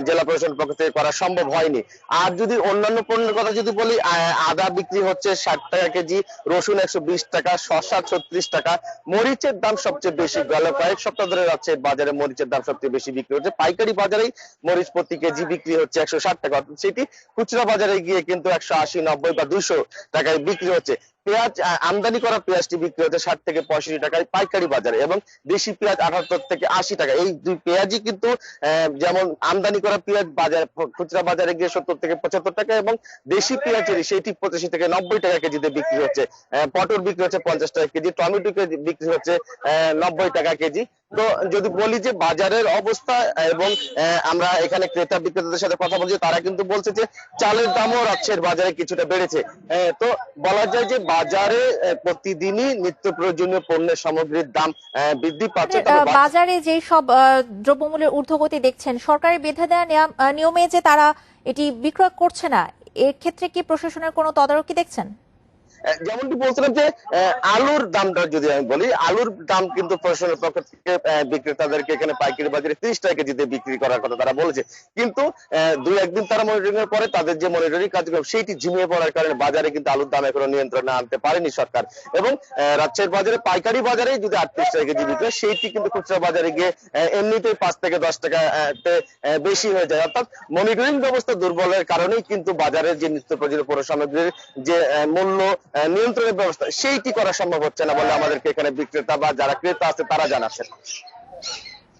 জেলা প্রশাসনের পক্ষ থেকে করা সম্ভব হয়নি। আর যদি অন্যান্য পণ্যের কথা যদি বলি, আদা বিক্রি হচ্ছে 60 টাকা কেজি, রসুন 120 টাকা, শসা 36 টাকা। মরিচের দাম সবচেয়ে বেশি, গেল কয়েক সপ্তাহ ধরে যাচ্ছে বাজারে মরিচের দাম সবচেয়ে বেশি বিক্রি হচ্ছে। পাইকারি বাজারেই মরিচ প্রতি কেজি বিক্রি হচ্ছে 160 টাকা, সেটি খুচরা বাজারে গিয়ে কিন্তু 180, 90 বা 200 টাকায় বিক্রি হচ্ছে। পেঁয়াজ, আমদানি করা পেঁয়াজটি বিক্রি হচ্ছে 60 থেকে 65 টাকায় পাইকারি বাজারে এবং দেশি পেঁয়াজ 78 থেকে 80 টাকা। এই দুই পেঁয়াজই কিন্তু যেমন আমদানি করা পেঁয়াজ বাজার খুচরা বাজারে গিয়ে 70 থেকে 75 টাকা এবং দেশি পেঁয়াজের সেটি 85 থেকে 90 টাকা কেজিতে বিক্রি হচ্ছে। পটল বিক্রি হচ্ছে 50 টাকা কেজি, টমেটো বিক্রি হচ্ছে 90 টাকা কেজি। তো যদি বলি যে বাজারের অবস্থা এবং আমরা এখানে ক্রেতা বিক্রেতাদের সাথে কথা বলছি, তারা কিন্তু বলছে যে চালের দামও রাজশাহীর বাজারে কিছুটা বেড়েছে। তো বলা যায় যে বাজারে প্রতিদিনই নিত্য প্রয়োজনীয় পণ্যের সামগ্রীর দাম বৃদ্ধি পাচ্ছে।
বাজারে যেই সব দ্রব্যমূল্যের ঊর্ধ্বগতি দেখছেন, সরকারের বেঁধে দেওয়া নিয়মে যে তারা এটি বিক্রয় করছে না, এর ক্ষেত্রে কি প্রশাসনের কোনো তদারকি দেখছেন?
যেমনটি বলছিলাম যে আলুর দামটা যদি আমি বলি, আলুর দাম কিন্তু প্রশাসনের পক্ষ থেকে বিক্রেতাদেরকে এখানে পাইকারি বাজারে 30 টাকা কেজিতে বিক্রি করার কথা তারা বলেছে। কিন্তু 2-1 দিন তারা মনিটরিং এর পরে তাদের যে মনিটরিং কার্যক্রম সেইটি ঝিমিয়ে পড়ার কারণে বাজারে কিন্তু আলুর দাম এখনো নিয়ন্ত্রণে আনতে পারেনি সরকার। এবং রাজশাহীর বাজারে পাইকারি বাজারে যদি 38 টাকা কেজি বিক্রি হয়, সেইটি কিন্তু খুচরা বাজারে গিয়ে এমনিতেই 5 থেকে 10 টাকা বেশি হয়ে যায়। অর্থাৎ মনিটরিং ব্যবস্থা দুর্বলের কারণেই কিন্তু বাজারের যে নিত্য প্রয়োজনীয় পণ্য সামগ্রীর যে মূল্য নিয়ন্ত্রণের ব্যবস্থা সেইটি করা সম্ভব হচ্ছে না বলে আমাদেরকে এখানে বিক্রেতা বা যারা ক্রেতা আছে তারা জানাচ্ছেন।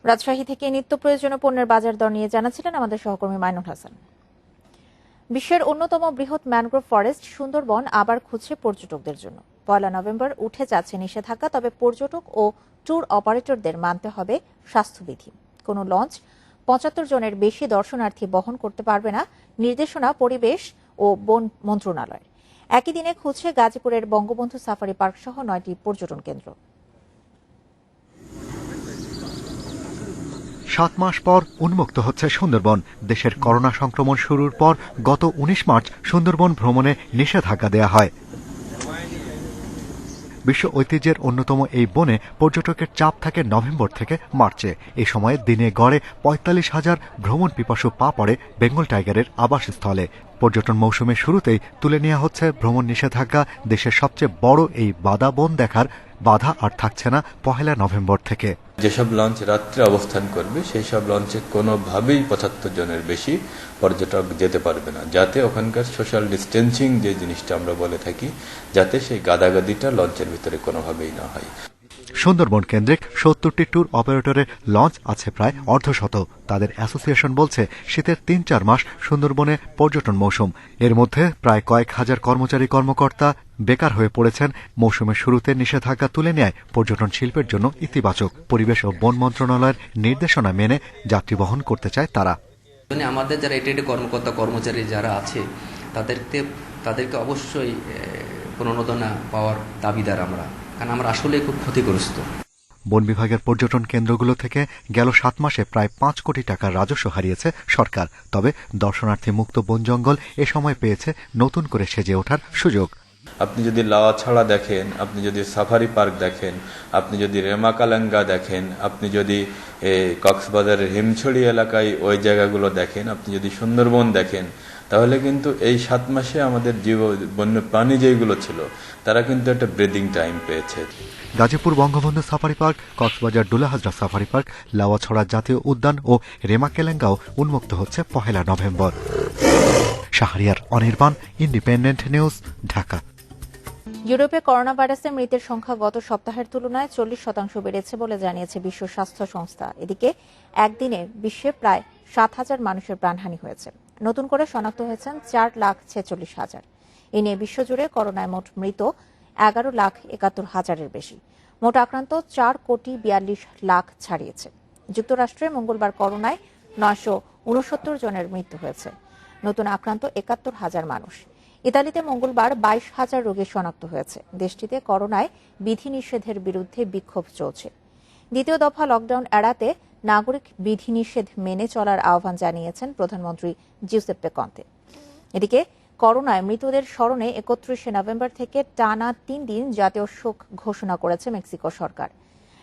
রাজশাহী থেকে নিত্য প্রয়োজনীয় পণ্যের বাজার দর নিয়ে জানাচ্ছিলেন আমাদের সহকর্মী মাইনুল হাসান। বিশ্বের অন্যতম বৃহৎ ম্যানগ্রোভ ফরেস্ট সুন্দরবন আবার খুঁজছে পর্যটকদের জন্য। 1 নভেম্বর উঠে যাচ্ছে নিষেধাজ্ঞা, তবে পর্যটক ও ট্যুর অপারেটরদের মানতে হবে স্বাস্থ্যবিধি। কোনো লঞ্চ 75 জনের বেশি দর্শনার্থী বহন করতে পারবে না, নির্দেশনা পরিবেশ ও বন মন্ত্রণালয়ের। একই দিনে খুঁজছে গাজীপুরের বঙ্গবন্ধু সাফারি পার্ক সহ 9টি পর্যটন কেন্দ্র।
7 মাস পর উন্মুক্ত হচ্ছে সুন্দরবন। দেশের করোনা সংক্রমণ শুরুর পর গত 19 মার্চ সুন্দরবন ভ্রমণে নিষেধাজ্ঞা দেয়া হয়। বিশ্ব ঐতিহ্যের অন্যতম এই বনে পর্যটকের চাপ থাকে নভেম্বর থেকে মার্চে। এই সময়ে দিনে গড়ে 45,000 ভ্রমণ পিপাসু পা পড়ে বেঙ্গল টাইগারের আবাসস্থলে। পর্যটন মৌসুমের শুরুতেই তুলে নেওয়া হচ্ছে ভ্রমণ নিষেধাজ্ঞা। দেশের সবচেয়ে বড় এই বাদা বন দেখার বাধা আর থাকছে না 1 নভেম্বর থেকে।
যেসব লঞ্চ রাত্রে অবস্থান করবে সেই সব লঞ্চে কোনোভাবেই 75 জনের বেশি পর্যটক যেতে পারবে না, যাতে ওখানকার সোশ্যাল ডিস্টেন্সিং যে জিনিসটা আমরা বলে থাকি, যাতে সেই গাদাগাদিটা লঞ্চের ভিতরে কোনোভাবেই না হয়।
সুন্দরবন কেন্দ্রিক 70টি ট্যুর অপারেটরের লঞ্চ আছে প্রায় অর্ধশত। তাদের অ্যাসোসিয়েশন বলছে শীতের 3-4 মাস সুন্দরবনে পর্যটন মৌসুম। এর মধ্যে প্রায় কয়েক হাজার কর্মচারী কর্মকর্তা বেকার হয়ে পড়েছেন। মৌসুমের শুরুতে নিষেধাজ্ঞা তুলে নেয় পর্যটন শিল্পের জন্য ইতিবাচক। পরিবেশ ও বন মন্ত্রণালয়ের নির্দেশনা মেনে যাত্রী বহন করতে চায় তারা।
আমাদের যারা এটিএডি কর্মকর্তা কর্মচারী যারা আছে তাদেরকে অবশ্যই প্রণোদনা পাওয়ার দাবিদার আমরা, কারণ আমরা আসলে খুব ক্ষতিগ্রস্ত।
বন বিভাগের পর্যটন কেন্দ্রগুলো থেকে গেল 7 মাসে প্রায় 5 কোটি টাকার রাজস্ব হারিয়েছে সরকার। তবে দর্শনার্থী মুক্ত বন জঙ্গল এ সময় পেয়েছে নতুন করে সেজে ওঠার সুযোগ।
আপনি যদি লাওয়াছড়া দেখেন, আপনি যদি সাফারি পার্ক দেখেন, আপনি যদি রেমাকালাঙ্গা দেখেন, আপনি যদি কক্সবাজারের হিমছড়ি এলাকায় ওই জায়গাগুলো দেখেন, আপনি যদি সুন্দরবন দেখেন, তাহলে কিন্তু এই 7 মাসে আমাদের বন্য প্রাণী যেগুলো ছিল তারা কিন্তু একটা ব্রিদিং টাইম পেয়েছে।
Gazipur Bangabandhu safari park, Cox's Bazar Dulahazra safari park, Lawachara জাতীয় উদ্যান ও রেমাকেলেঙ্গাও উন্মুক্ত হচ্ছে 1 November. Shahriar Anirban, independent news, Dhaka.
ইউরোপে করোনা ভাইরাসের মৃতের সংখ্যা গত সপ্তাহের তুলনায় 40% বেড়েছে বলে জানিয়েছে বিশ্ব স্বাস্থ্য সংস্থা। এদিকে একদিনে বিশ্বে প্রায় 7,000 মানুষের প্রাণহানি হয়েছে। নতুন করে শনাক্ত হয়েছেন 4,46,000। এ নিয়ে বিশ্বজুড়ে করোনায় মোট মৃত 11,71,000-এর বেশি। মোট আক্রান্ত 4,42,00,000 ছাড়িয়েছে। যুক্তরাষ্ট্রে মঙ্গলবার করোনায় 969 জনের মৃত্যু হয়েছে। নতুন আক্রান্ত 71,000 মানুষ। ইতালিতে মঙ্গলবার 22,000 রোগী শনাক্ত হয়েছে। দেশটিতে করোনায় বিধিনিষেধের বিরুদ্ধে বিক্ষোভ চলছে। দ্বিতীয় দফা লকডাউন এড়াতে নাগরিক বিধিনিষেধ মেনে চলার আহ্বান জানিয়েছেন প্রধানমন্ত্রী জিউসেপ্পে কন্তে। এদিকে করোনায় মৃতদের স্মরণে 31 নভেম্বর থেকে টানা 3 দিন জাতীয় শোক ঘোষণা করেছে মেক্সিকো সরকার।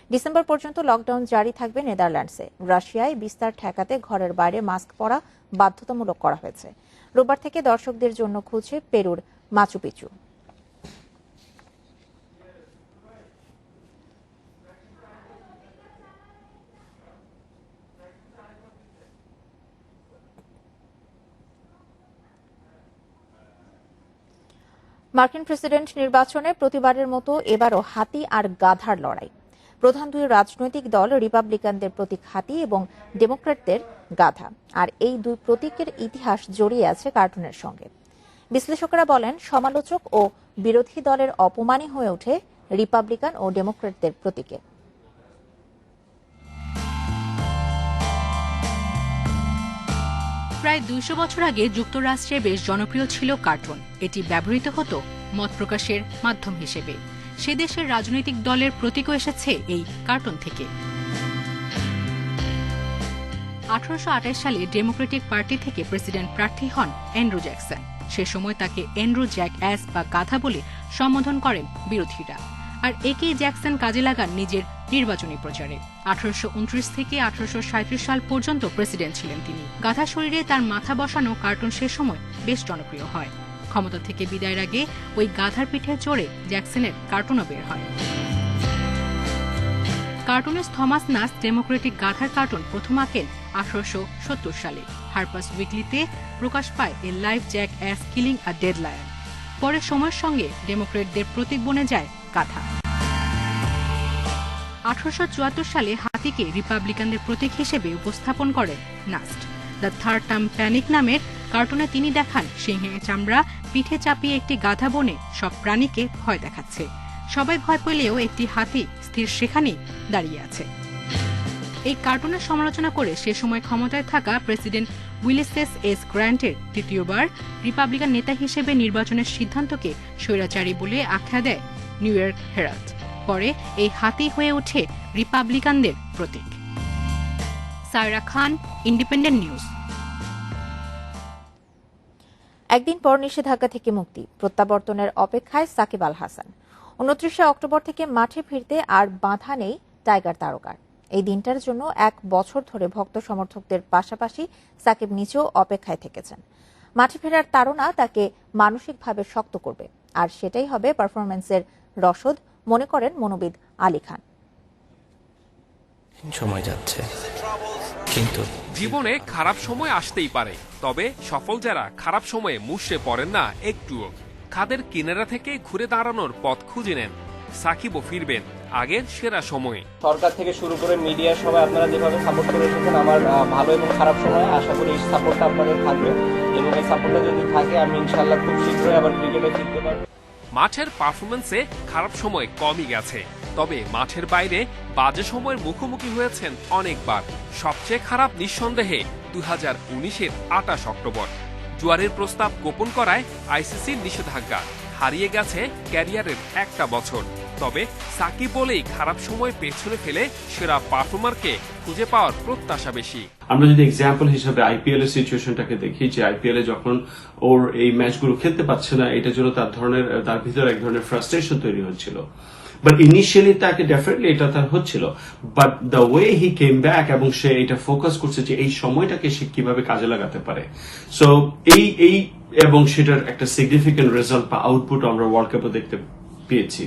ডিসেম্বর পর্যন্ত লকডাউন জারি থাকবে নেদারল্যান্ডসে। রাশিয়ায় বিস্তার ঠেকাতে ঘরের বাইরে মাস্ক পরা বাধ্যতামূলক করা হয়েছে। রোববার থেকে দর্শকদের জন্য খুলছে পেরুর মাচু পিচু। মার্কিন প্রেসিডেন্ট নির্বাচনে প্রতিবারের মতো এবারও হাতি আর গাধার লড়াই। প্রধান দুই রাজনৈতিক দল রিপাবলিকানদের প্রতীক হাতি এবং ডেমোক্র্যাটদের গাধা। আর এই দুই প্রতীকের ইতিহাস জড়িয়ে আছে কার্টুনের সঙ্গে। বিশ্লেষকরা বলেন, সমালোচক ও বিরোধী দলের অপমানই হয়ে ওঠে রিপাবলিকান ও ডেমোক্র্যাটদের প্রতীকে।
প্রায় 200 বছর আগে যুক্তরাষ্ট্রে বেশ জনপ্রিয় ছিল কার্টুন। এটি ব্যবহৃত হতো মত প্রকাশের মাধ্যম হিসেবে। সে দেশের রাজনৈতিক দলের প্রতীকও এসেছে এই কার্টুন থেকে। 1828 সালে ডেমোক্রেটিক পার্টি থেকে প্রেসিডেন্ট প্রার্থী হন অ্যান্ড্রু জ্যাকসন। সে সময় তাকে অ্যান্ড্রু জ্যাক অ্যাস বা গাধা বলে সম্বোধন করেন বিরোধীরা। আর একেই জ্যাকসন কাজে লাগান নিজের নির্বাচনী প্রচারে। 1829 থেকে 1837 সাল পর্যন্ত প্রেসিডেন্ট ছিলেন তিনি। গাধা শরীরে তার মাথা বসানো কার্টুন সে সময় বেশ জনপ্রিয় হয়। ক্ষমতা থেকে বিদায়ের আগে ওই গাধার পিঠে চড়ে জ্যাকসনের কার্টুনও বের হয়। কার্টুনিস্ট থমাস নাস ডেমোক্রেটিক গাধার কার্টুন প্রথম আঁকেন 1870 সালে। হারপার্স উইকলিতে প্রকাশ পায় a live jackass killing a dead lion. পরে সময়ের সঙ্গে ডেমোক্রেটদের প্রতীক বনে যায় গাধা। 1874 সালে হাতিকে রিপাবলিকানদের প্রতীক হিসেবে উপস্থাপন করেন নাস্ট। দ্য থার্ড টার্ম প্যানিক নামের কার্টুনে তিনি দেখান সিংহের চামড়া পিঠে চাপিয়ে একটি গাধা বনে সব প্রাণীকে ভয় দেখাচ্ছে। সবাই ভয় পেলেও একটি হাতি স্থির সেখানেই দাঁড়িয়ে আছে। এই কার্টুনের সমালোচনা করে সে সময় ক্ষমতায় থাকা প্রেসিডেন্ট উইলিসেস এস গ্র্যান্টের তৃতীয়বার রিপাবলিকান নেতা হিসেবে নির্বাচনের সিদ্ধান্তকে স্বৈরাচারী বলে আখ্যা দেয় নিউ ইয়র্ক হেরাল্ড। পরে এই হাতি হয়ে ওঠে রিপাবলিকানদের প্রতীক। সায়রা খান, ইন্ডিপেন্ডেন্ট নিউজ।
একদিন পর নিষেধাজ্ঞা থেকে মুক্তি, প্রত্যাবর্তনের অপেক্ষায় সাকিব আল হাসান। 29 অক্টোবর থেকে মাঠে ফিরতে আর বাধা নেই টাইগার তারকার। এই দিনটার জন্য 1 বছর ধরে ভক্ত সমর্থকদের পাশাপাশি সাকিব নিজেও অপেক্ষায় থেকেছেন। মাঠে ফেরার তাড়না তাকে মানসিকভাবে শক্ত করবে, আর সেটাই হবে পারফরম্যান্সের রসদ মনে করেন মনোবিদ আলী খান।
সময় যাচ্ছে, কিন্তু
জীবনে খারাপ সময় আসতেই পারে, তবে সফল যারা খারাপ সময়ে মুষড়ে পড়েন না একটুও। খাদের কিনারা থেকে ঘুরে দাঁড়ানোর পথ খুঁজে নেন। সাকিবও ফিরবেন আগের সেরা সময়ে।
সরকার থেকে শুরু করে মিডিয়া সবাই আপনারা যেভাবে সাপোর্ট করে এসেছেন আমার ভালো এবং খারাপ সময়, আশা করি এই সাপোর্টটা আপনাদের থাকবে এবং এই সাপোর্টটা যদি থাকে আমি ইনশাআল্লাহ খুব শীঘ্রই আবার ক্রিকেটে ফিরতে পারবো।
মাঠের পারফরমেন্সে খারাপ সময় কমই গেছে, তবে মাঠের বাইরে বাজে সময়ের মুখোমুখি হয়েছেন অনেকবার। সবচেয়ে খারাপ নিঃসন্দেহে 2019-এর 28 অক্টোবর। জুয়ারের প্রস্তাব গোপন করায় আইসিসির নিষেধাজ্ঞা। হারিয়ে গেছে ক্যারিয়ারের একটা বছর। তবে সাকিব বলেই খারাপ সময় পেছনে ফেলে সেরা পারফর্মারকে খুঁজে পাওয়ার প্রত্যাশা বেশি।
আমরা যদি এক্সাম্পল হিসেবে আইপিএল এর সিচুয়েশনটাকে দেখি, যে আইপিএল এ যখন ওর এই ম্যাচগুলো খেলতে পারছে না, এটার জন্য তার ভিতরে এক ধরনের ফ্রাস্ট্রেশন তৈরি হচ্ছিল। বাট ইনিশিয়ালি তাকে ডেফিনেটলি এটা তার হচ্ছিল, but the way he came back এবং সে এটা ফোকাস করছে যে এই সময়টাকে সে কিভাবে কাজে লাগাতে পারে। সো এই এবং সেটার একটা সিগনিফিকেন্ট রেজাল্ট বা আউটপুট আমরা ওয়ার্ল্ড কাপে দেখতে পেয়েছি।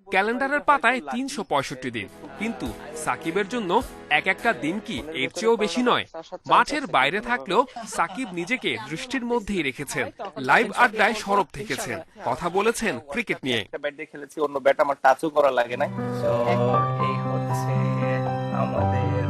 ক্যালেন্ডারের পাতায় 365 দিন, কিন্তু সাকিবের জন্য এক একটা দিন কি এর চেয়েও বেশি নয়? মাঠের বাইরে থাকলেও সাকিব নিজেকে দৃষ্টির মধ্যেই রেখেছেন। লাইভ আড্ডায় সরব থেকেছেন, কথা বলেছেন ক্রিকেট নিয়ে।
একটা ব্যাট দিয়ে খেলেছি, অন্য ব্যাট আমার টাচও করা লাগে না। এই হচ্ছে আমাদের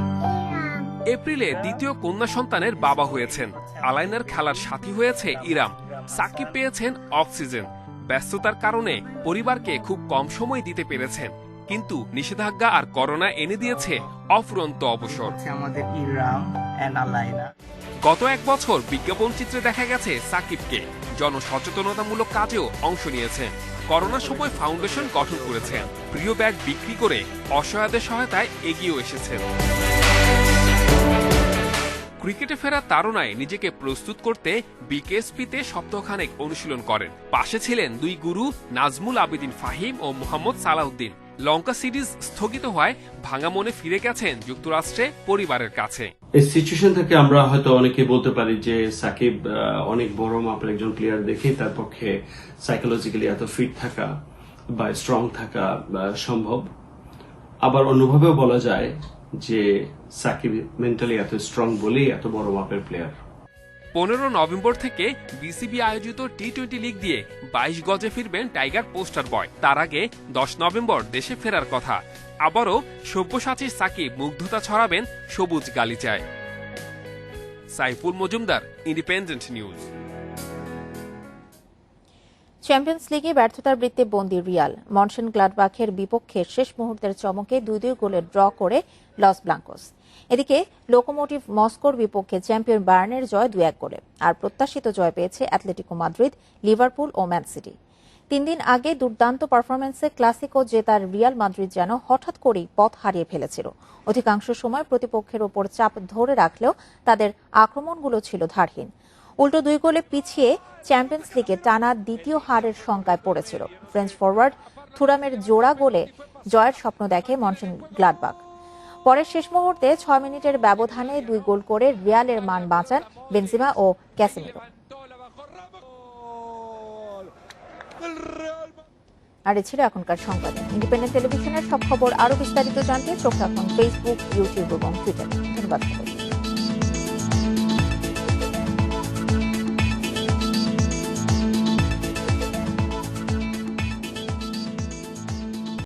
এপ্রিলে দ্বিতীয় কন্যা সন্তানের বাবা হয়েছেন। আলাইনার খেলার সাথী হয়েছে ইরাম। সাকিব পেয়েছেন অক্সিজেন। ব্যস্ততার কারণে পরিবারকে খুব কম সময় দিতে পেরেছেন, কিন্তু নিষেধাজ্ঞা আর করোনা এনে দিয়েছে অফুরন্ত অবসর।
আমাদের ইরাম এন্ড আলাইনা।
গত এক বছর বিজ্ঞাপন চিত্রে দেখা গেছে সাকিবকে। জনসচেতনতামূলক কাজেও অংশ নিয়েছেন। করোনার সময় ফাউন্ডেশন গঠন করেছেন। প্রিয় ব্যাগ বিক্রি করে অসহায়দের সহায়তায় এগিয়েও এসেছেন। ক্রিকেটে ফেরার তাড়নায় নিজেকে প্রস্তুত করতে বিকেএসপিতে সপ্তাহখানেক অনুশীলন করেন। পাশে ছিলেন দুই গুরু নাজমুল আবেদিন ফাহিম ও মোহাম্মদ সালাউদ্দিন। লঙ্কা সিরিজ স্থগিত হওয়ায় ভাঙা মনে ফিরে গেছেন যুক্তরাষ্ট্রে পরিবারের কাছে।
এই সিচুয়েশন থেকে আমরা হয়তো অনেকে বলতে পারি যে সাকিব অনেক বড় মাপের একজন প্লেয়ার, দেখে তার পক্ষে সাইকোলজিক্যালি এত ফিট থাকা বা স্ট্রং থাকা সম্ভব। আবার অন্যভাবেও বলা যায় যে সাকিব মেন্টালি এত স্ট্রং বলেই এত বড় মাপের প্লেয়ার।
15 নভেম্বর থেকে বিসিবি আয়োজিত টি-20 লিগ দিয়ে 22 গজে ফিরবেন টাইগার পোস্টার বয়। তার আগে 10 নভেম্বর দেশে ফেরার কথা। আবারও সব্যসাচী সাকিব মুগ্ধতা ছড়াবেন সবুজ গালিচায়। Saiful Majumder, independent news.
Champions লিগে ব্যর্থতার বৃত্তে বন্দী রিয়াল। মনশেনগ্লাডবাখের বিপক্ষে শেষ মুহূর্তের চমকে 2-2 গোলে ড্র করে লস ব্লাঙ্কোস। এদিকে লোকোমোটিভ মস্কোর বিপক্ষে চ্যাম্পিয়ন বায়ার্নের জয় 2-1 গোলে। আর প্রত্যাশিত জয় পেয়েছে অ্যাটলেটিকো মাদ্রিদ, লিভারপুল ও ম্যান সিটি। 3 দিন আগে দুর্দান্ত পারফরম্যান্সে ক্লাসিকো জেতার রিয়াল মাদ্রিদ যেন হঠাৎ করেই পথ হারিয়ে ফেলেছিল। অধিকাংশ সময় প্রতিপক্ষের ওপর চাপ ধরে রাখলেও তাদের আক্রমণগুলো ছিল ধারহীন। উল্টো 2 গোলে পিছিয়ে চ্যাম্পিয়ন্স লিগে টানা দ্বিতীয় হারের শঙ্কায় পড়েছিল। ফ্রেঞ্চ ফরওয়ার্ড থুরামের জোড়া গোলে জয়ের স্বপ্ন দেখে মনশেনগ্লাডবাখ। পরের শেষ মুহূর্তে 6 মিনিটের ব্যবধানে 2 গোল করে রিয়ালের মান বাঁচান বেনজিমা ও ক্যাসেমিরো। আর এ ছিল এখনকার সংবাদ। ইন্ডিপেন্ডেন্ট টেলিভিশনের সব খবর আরো বিস্তারিত জানতে চোখ রাখুন ফেসবুক, ইউটিউব এবং টুইটারে। ধন্যবাদ।